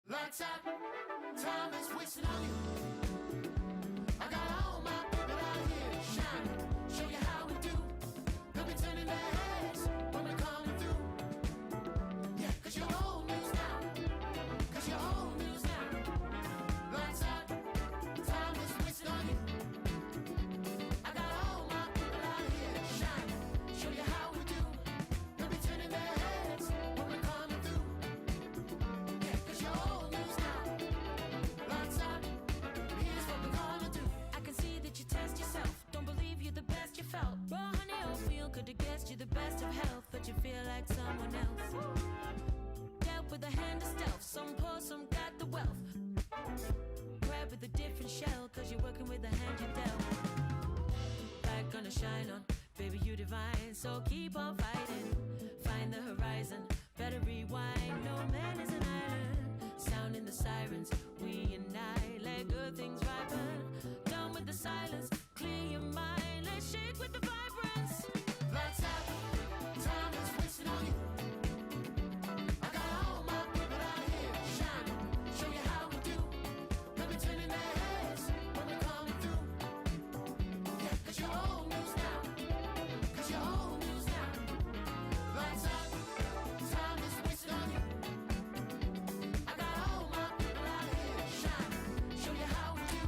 Lights out, time is wasting on you. I got all my people out here shining, show you how we do. They'll be turning their heads when we're coming through. Yeah, cause you're old news now, cause you're old news now. Lights out, time is wasting on you. I got all my people out here shining, show you how we do. They'll be turning their heads when we're coming through. Yeah, cause you're old news now. Lights out, here's what we're gonna do. I can see that you test yourself, don't believe you're the best you felt. Raw honey oatmeal could have guessed you're the best of health, but you feel like someone else. Dealt with a hand of stealth, some poor, some got the wealth. Grab with a different shell, cause you're working with the hand you dealt. Light gonna shine on, baby you divine, so keep on fighting. Find the horizon, better rewind, no man is an island. Sounding the sirens, we unite, let good things ripen. Done with the silence, clear your mind, let's shake with the vibrance. Lights out, time is wasting on you. I got all my people out here shining, show you how we do. They'll be turning their heads when we're coming through. Yeah, cause you're old news now, cause you're old news now. Lights out, time is wasting on you. I got all my people out here shining, show you how we do.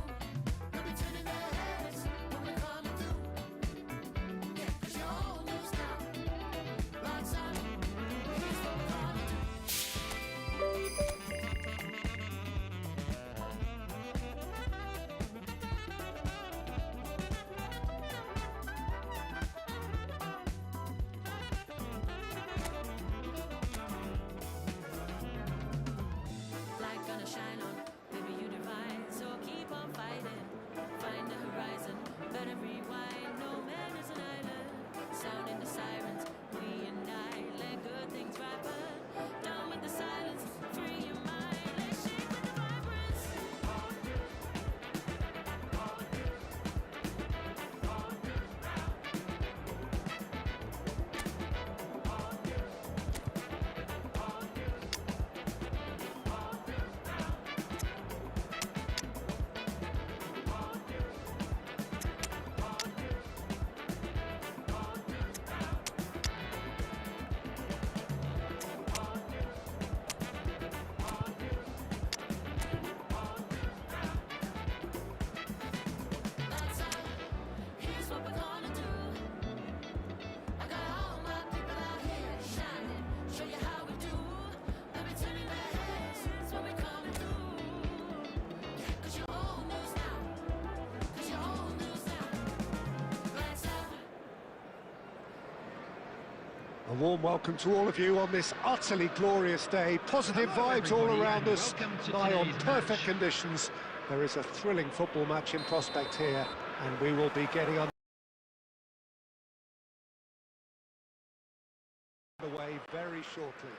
They'll be turning their heads when we're coming through. Yeah, cause you're old news now. Lights out, here's what we're gonna do. Light gonna shine on, baby you divine, so keep on fighting. Find the horizon, better rewind, no man is an island. Sounding the sirens, we unite, let good things ripen. Down with the silence, free your mind, let's shake with the vibrance. Lights out, here's what we're gonna do. I got all my people out here shining, show you how we do. They'll be turning their heads when we coming through. Yeah, cause you're old news now, cause you're old news now. Lights out. A warm welcome to all of you on this utterly glorious day. Positive vibes all around us, lie on perfect conditions. There is a thrilling football match in prospect here, and we will be getting underway very shortly.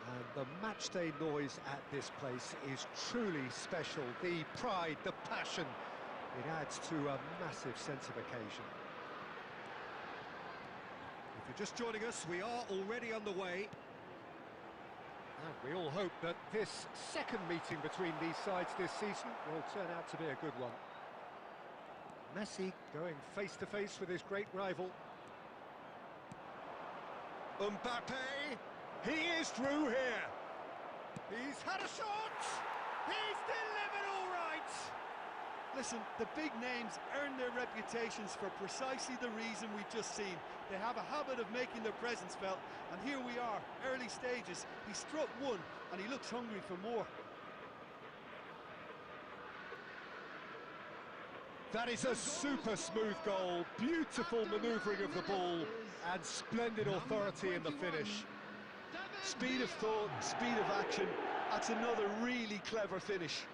And the matchday noise at this place is truly special. The pride, the passion, it adds to a massive sense of occasion. If you're just joining us, we are already underway. And we all hope that this second meeting between these sides this season will turn out to be a good one. Messi going face-to-face with his great rival. Mbappe, he is through here. He's had a shot. He's delivered all right. Listen, the big names earn their reputations for precisely the reason we've just seen. They have a habit of making their presence felt, and here we are, early stages. He struck one, and he looks hungry for more. That is a super smooth goal, beautiful manoeuvring of the ball, and splendid authority in the finish. Speed of thought, speed of action. That's another really clever finish.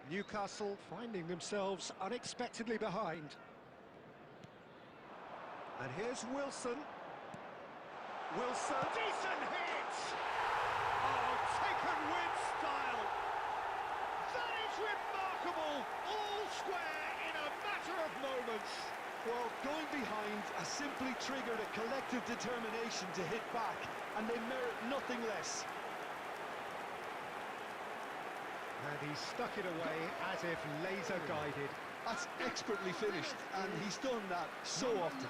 Newcastle finding themselves unexpectedly behind. And here's Wilson. Wilson, decent hit! Oh, taken with style. That is remarkable. All square in a matter of moments. Well, going behind has simply triggered a collective determination to hit back, and they merit nothing less. And he stuck it away as if laser guided. That's expertly finished, and he's done that so often.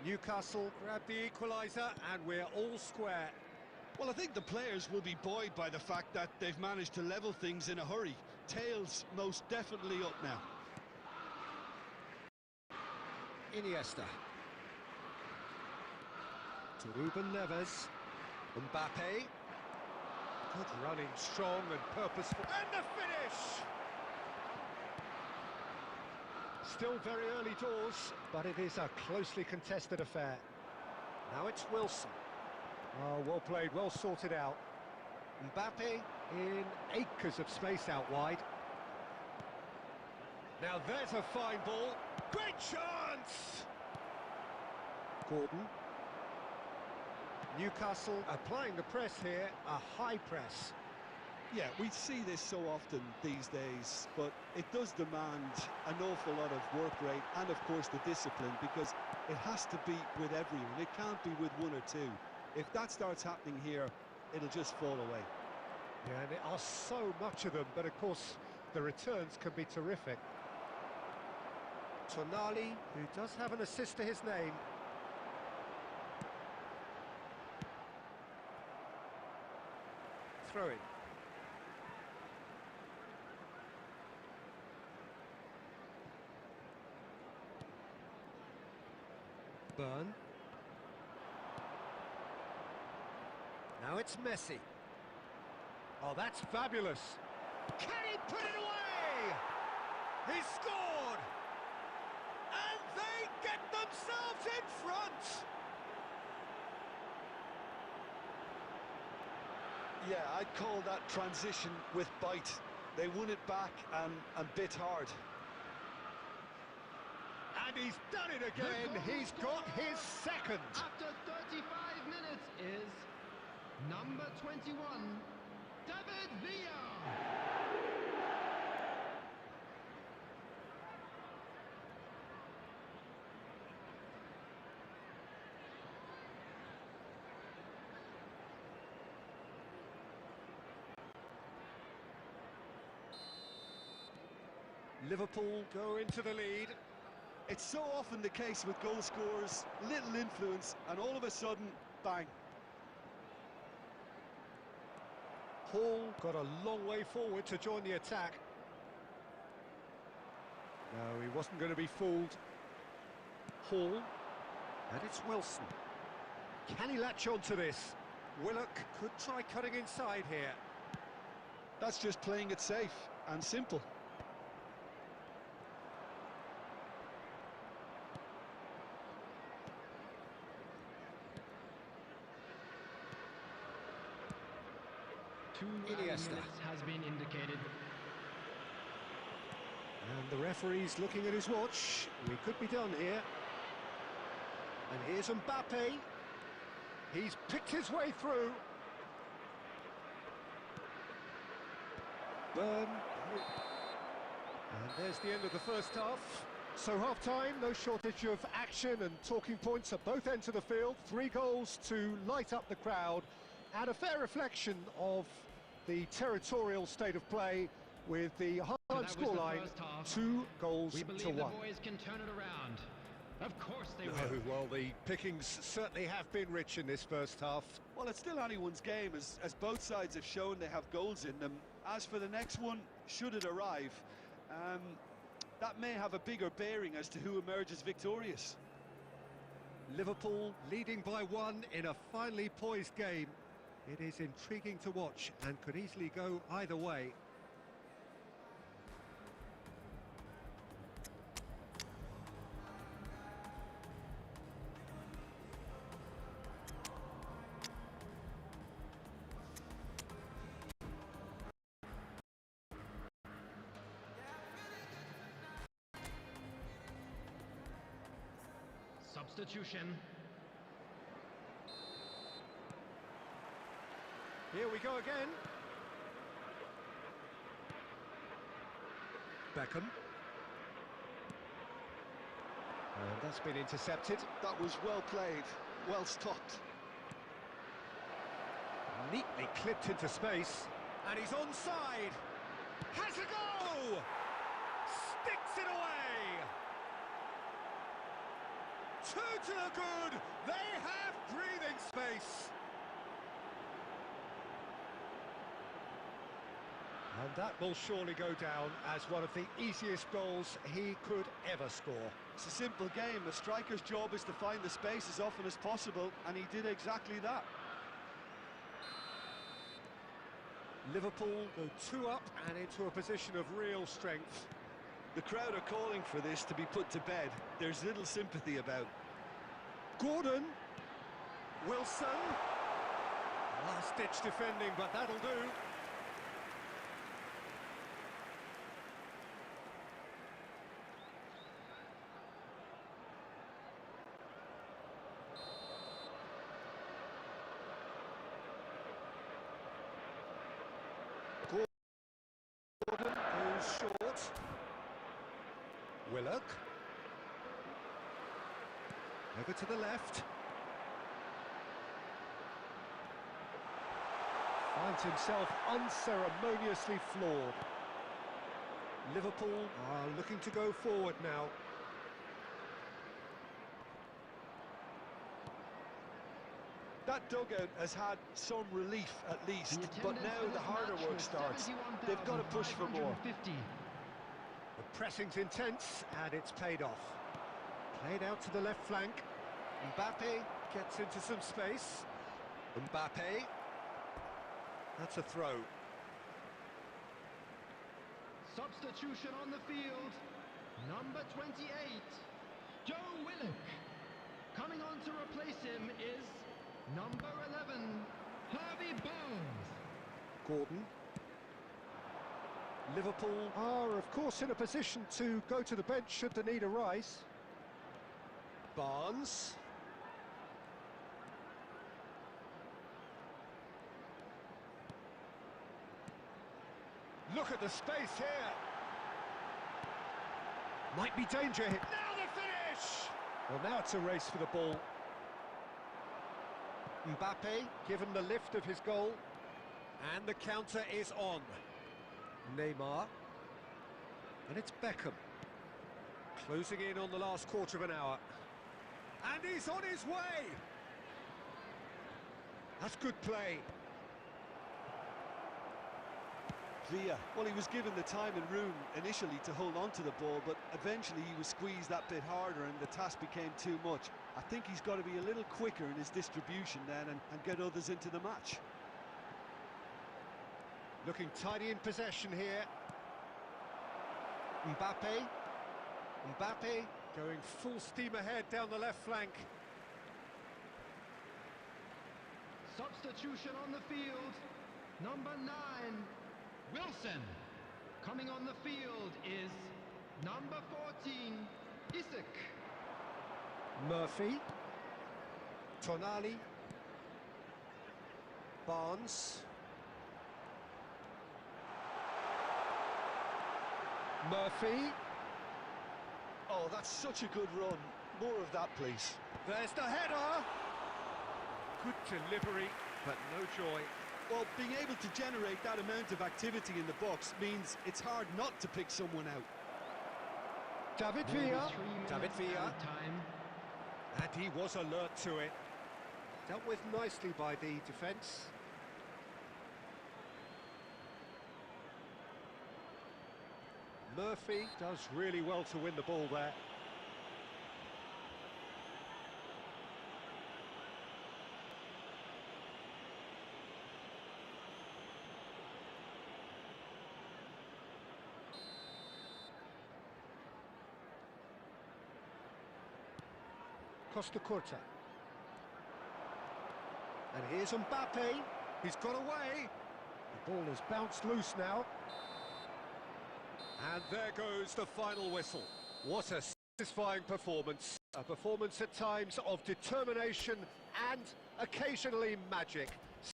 Newcastle grab the equaliser and we're all square. Well, I think the players will be buoyed by the fact that they've managed to level things in a hurry. Tails most definitely up now. Iniesta. To Ruben Neves. Mbappe. Good running, strong and purposeful. And the finish! Still very early doors, but it is a closely contested affair. Now it's Wilson. Oh, well played, well sorted out. Mbappe in acres of space out wide. Now there's a fine ball. Great chance! Gordon. Newcastle applying the press here, a high press. Yeah, we see this so often these days, but it does demand an awful lot of work rate and, of course, the discipline, because it has to be with everyone. It can't be with one or two. If that starts happening here, it'll just fall away. Yeah, and there are so much of them, but of course the returns can be terrific. Tonali, who does have an assist to his name. Throw in. Burn. Now it's Messi. Oh, that's fabulous. Can he put it away? He scored! And they get themselves in front! Yeah, I'd call that transition with bite. They won it back and bit hard. And he's done it again. He's got his second. After 35 minutes is number 21, David Villa. Liverpool go into the lead. It's so often the case with goal scorers, little influence, and all of a sudden, bang. Hall got a long way forward to join the attack. No, he wasn't going to be fooled. Hall, and it's Wilson. Can he latch on to this? Willock could try cutting inside here. That's just playing it safe and simple. Minutes has been indicated. And the referee's looking at his watch. We could be done here. And here's Mbappe. He's picked his way through. Burn. And there's the end of the first half. So half-time, no shortage of action and talking points at both ends of the field. 3 goals to light up the crowd. And a fair reflection of the territorial state of play with the half-time scoreline, 2 goals We believe to 1. the boys can turn it around. Of course they will. Oh, well, the pickings certainly have been rich in this first half. Well, it's still anyone's game, as both sides have shown they have goals in them. As for the next one, should it arrive, that may have a bigger bearing as to who emerges victorious. Liverpool leading by 1 in a finely poised game. It is intriguing to watch and could easily go either way. Substitution. Here we go again. Beckham. And that's been intercepted. That was well played, well stopped. Neatly clipped into space. And he's onside. Has a go! Sticks it away! Two to the good! They have breathing space! And that will surely go down as one of the easiest goals he could ever score. It's a simple game. A striker's job is to find the space as often as possible, and he did exactly that. Liverpool go 2 up and into a position of real strength. The crowd are calling for this to be put to bed. There's little sympathy about. Gordon. Wilson. Last-ditch defending, but that'll do. Gordon goes short. Willock. Over to the left. Finds himself unceremoniously floored. Liverpool are looking to go forward now. That dugout has had some relief at least, but now the harder work starts. They've got to push for more. The pressing's intense and it's paid off. Played out to the left flank. Mbappe gets into some space. Mbappe. That's a throw. Substitution on the field. Number 28, Joe Willock. Coming on to replace him is number 11, Harvey Barnes. Gordon. Liverpool are, of course, in a position to go to the bench should the need arise. Barnes. Look at the space here. Might be danger here. Now the finish! Well, now it's a race for the ball. Mbappe given the lift of his goal. And the counter is on. Neymar. And it's Beckham. Closing in on the last quarter of an hour. And he's on his way! That's good play. Villa, well, he was given the time and room initially to hold on to the ball, but eventually he was squeezed that bit harder and the task became too much. I think he's got to be a little quicker in his distribution then and get others into the match. Looking tidy in possession here. Mbappe. Mbappe going full steam ahead down the left flank. Substitution on the field. Number 9, Wilson. Coming on the field is number 14, Isak. Murphy. Tonali. Barnes. Murphy. Oh, that's such a good run. More of that, please. There's the header. Good delivery, but no joy. Well, being able to generate that amount of activity in the box means it's hard not to pick someone out. David There will be Villa. 3 minutes David Villa. added time. And he was alert to it. Dealt with nicely by the defence. Murphy does really well to win the ball there. Costa Curta. And here's Mbappe. He's got away. The ball has bounced loose now. And there goes the final whistle. What a Satisfying performance, a performance at times of determination and occasionally magic.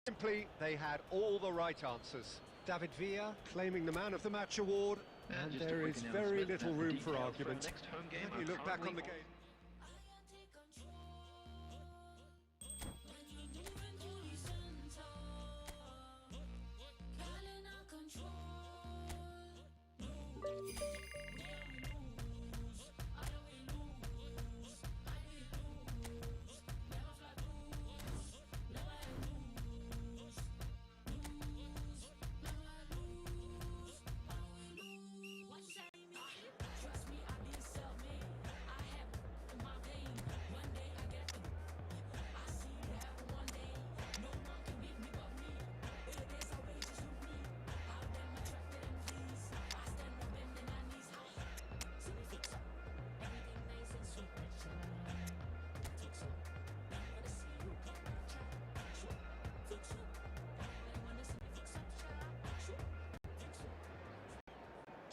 Simply, they had all the right answers. David Villa claiming the Man of the Match award, and just a there quick is very announcement little that the room for details our argument. next home game When you are look back on the currently game...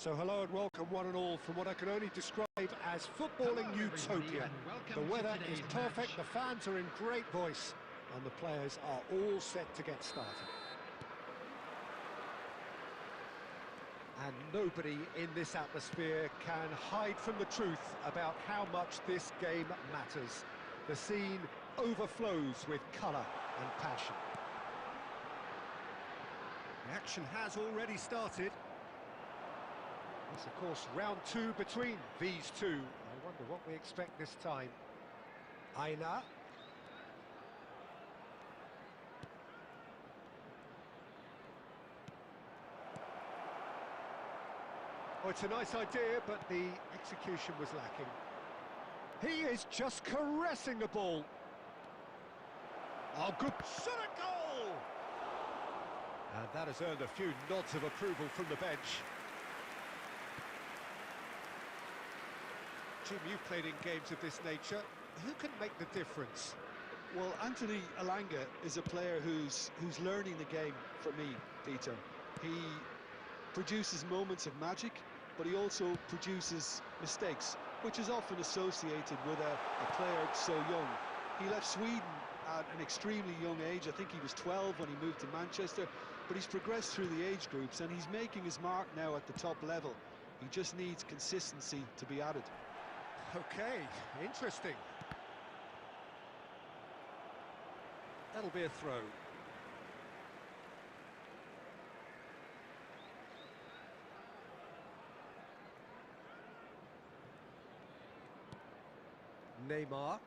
So hello and welcome one and all from what I can only describe as footballing Hello, utopia. everybody, and The welcome to weather is today's perfect, match. the fans are in great voice, and the players are all set to get started. And nobody in this atmosphere can hide from the truth about how much this game matters. The scene overflows with colour and passion. The action has already started. It's, of course, round two between these two. I wonder what we expect this time. Aina. Oh, it's a nice idea, but the execution was lacking. He is just caressing the ball. Oh, good shot at goal! And that has earned a few nods of approval from the bench. Jim, you've played in games of this nature. Who can make the difference? Well, Anthony Elanga is a player who's learning the game for me, Peter. He produces moments of magic, but he also produces mistakes, which is often associated with a player so young. He left Sweden at an extremely young age. I think he was 12 when he moved to Manchester, but he's progressed through the age groups and he's making his mark now at the top level. He just needs consistency to be added. Okay, interesting. That'll be a throw. Neymar. Oh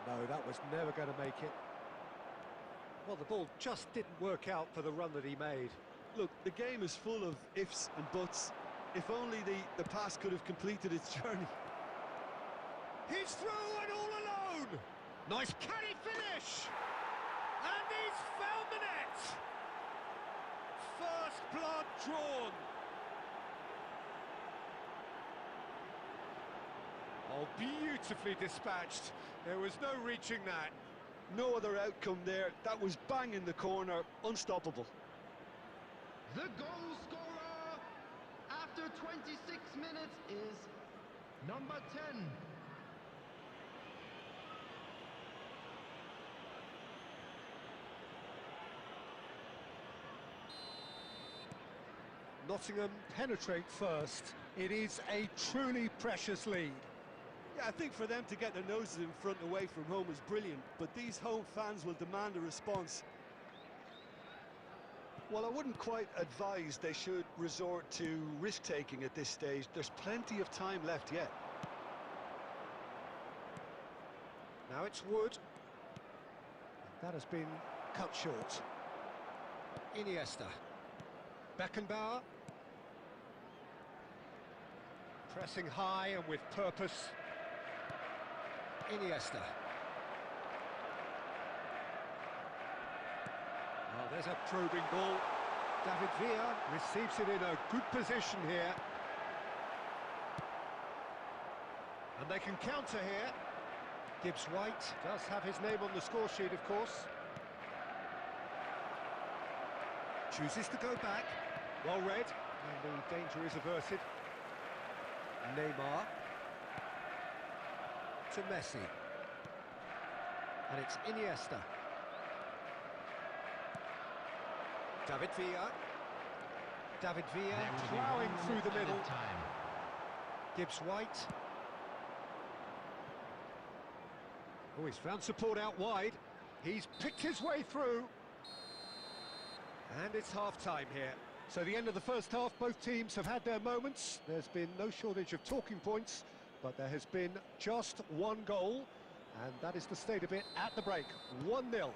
no, that was never going to make it. Well, the ball just didn't work out for the run that he made. Look, the game is full of ifs and buts. If only the pass could have completed its journey. He's through and all alone! Nice canny finish! And he's found the net! First blood drawn! Oh, beautifully dispatched. There was no reaching that. No other outcome there. That was bang in the corner, unstoppable. The goal scorer after 26 minutes is number 10. Nottingham penetrate first. It is a truly precious lead. Yeah, I think for them to get their noses in front away from home is brilliant, but these home fans will demand a response. Well, I wouldn't quite advise they should resort to risk-taking at this stage. There's plenty of time left yet. Now it's Wood. That has been cut short. Iniesta. Beckenbauer. Pressing high and with purpose. Iniesta. Oh, there's a probing ball. David Villa receives it in a good position here. And they can counter here. Gibbs White does have his name on the score sheet, of course. Chooses to go back. Well read, and the danger is averted. Neymar to Messi, and it's Iniesta. David Villa. David Villa There will be ploughing 1 through minute the middle. added time. Gibbs White. Oh, he's found support out wide. He's picked his way through. And it's half-time here. So the end of the first half, both teams have had their moments. There's been no shortage of talking points, but there has been just one goal, and that is the state of it at the break. 1-0.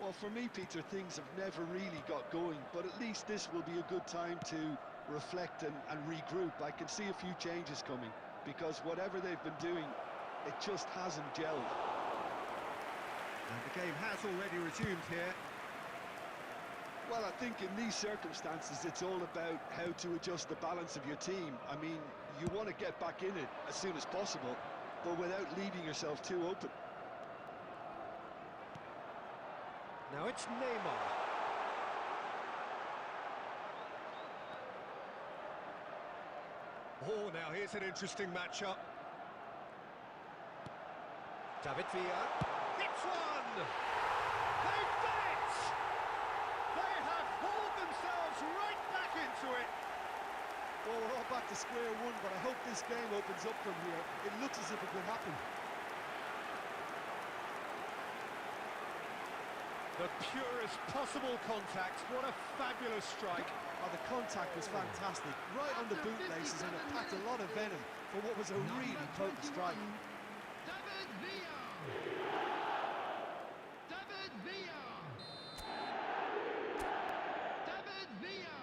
Well, for me, Peter, things have never really got going, but at least this will be a good time to reflect and regroup. I can see a few changes coming, because whatever they've been doing, it just hasn't gelled. And the game has already resumed here. Well, I think in these circumstances, it's all about how to adjust the balance of your team. I mean, you want to get back in it as soon as possible, but without leaving yourself too open. Now it's Neymar. Oh, now here's an interesting matchup. David Villa. Hits one! They've done it! They have hauled themselves right back into it. Well, we're all back to square one, but I hope this game opens up from here. It looks as if it could happen. The purest possible contact. What a fabulous strike. Oh, the contact was fantastic, right on the bootlaces, and it packed a lot of venom for what was a really potent strike. David Villa. David Villa. David Villa.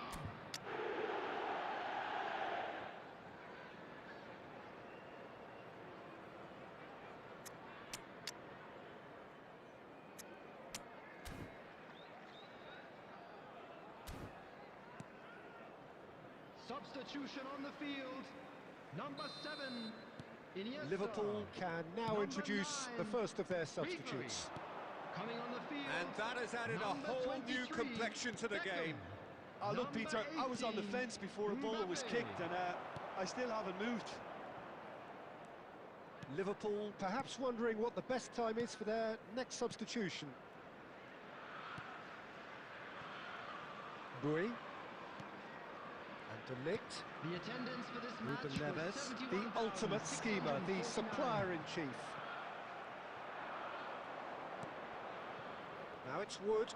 Substitution on the field. Number 7, Iniesta. Liverpool can now Number introduce 9, the first of their substitutes. Coming on the field. And that has added a number whole new 23, complexion to the Beckham. game. Oh, look, Number Peter, I was on the 18, fence before a ball was Mbappe. kicked, and I still haven't moved. Liverpool perhaps wondering what the best time is for their next substitution. Bui. And De Ligt. The attendance for this match Ruben was Neves, the ultimate schemer, the 71,649. supplier-in-chief. Now it's Wood.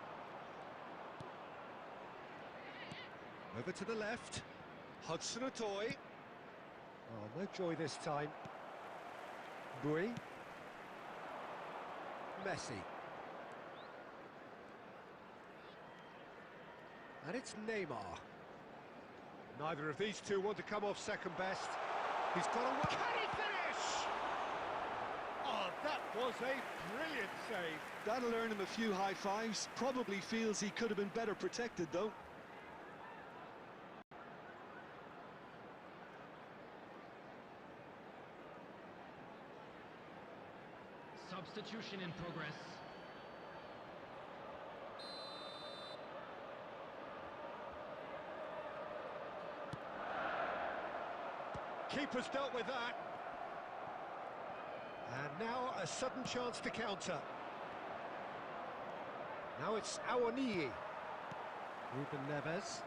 Over to the left. Hudson-Odoi. Oh, no joy this time. Bui. Messi. And it's Neymar. Neither of these two want to come off second best. He's got a... Can he finish? Oh, that was a brilliant save. That'll earn him a few high fives. Probably feels he could have been better protected, though. Substitution in progress. Keeper's dealt with that. And now a sudden chance to counter. Now it's Awoniyi. Ruben Neves.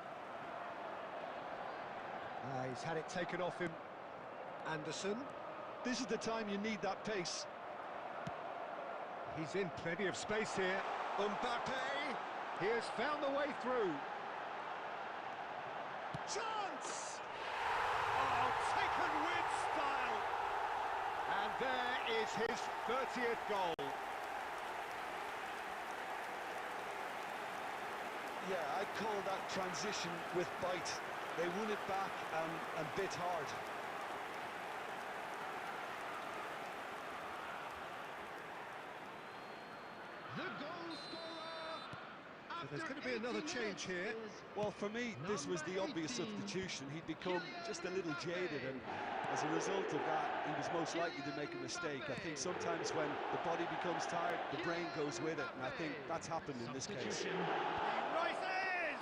He's had it taken off him. Anderson. This is the time you need that pace. He's in plenty of space here. Mbappe. He has found the way through. Chance! Oh, taken with style. And there is his 30th goal. Yeah, I'd call that transition with bite. They won it back and bit hard. The goal scorer. So there's going to be another change here. Well, for me, this was the obvious substitution. He'd become just a little jaded, and as a result of that, he was most likely to make a mistake. I think sometimes when the body becomes tired, the brain goes with it, and I think that's happened in this case. Substitution. He rises!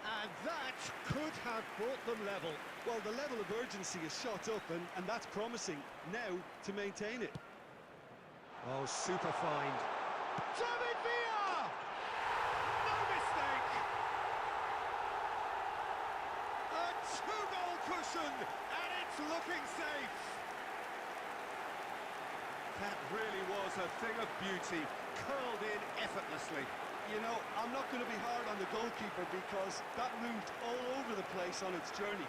And that could have brought them level. Well, the level of urgency is shot up, and that's promising. Now to maintain it. Oh, super find. David Villa! No mistake! A two-goal cushion, and it's looking safe. That really was a thing of beauty, curled in effortlessly. You know, I'm not going to be hard on the goalkeeper because that moved all over the place on its journey.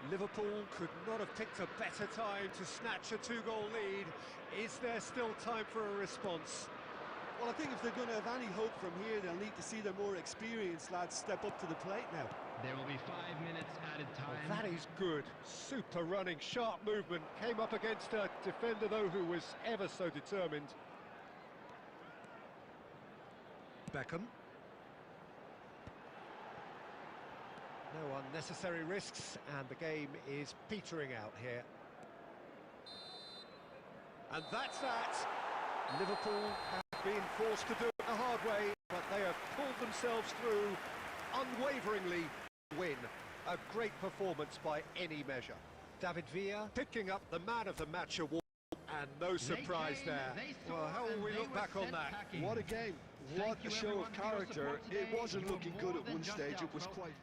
Liverpool could not have picked a better time to snatch a two-goal lead. Is there still time for a response? Well, I think if they're going to have any hope from here, they'll need to see their more experienced lads step up to the plate now. There will be 5 minutes added time. Well, that is good. Super running, sharp movement. Came up against a defender, though, who was ever so determined. Beckham. No unnecessary risks, and the game is petering out here. And that's that. Liverpool have been forced to do it the hard way, but they have pulled themselves through unwaveringly to win. A great performance by any measure. David Villa picking up the Man of the Match award, and no surprise there. Well, how will we look back on that? What a game. What a show of character. It wasn't looking good at one stage. It was quite...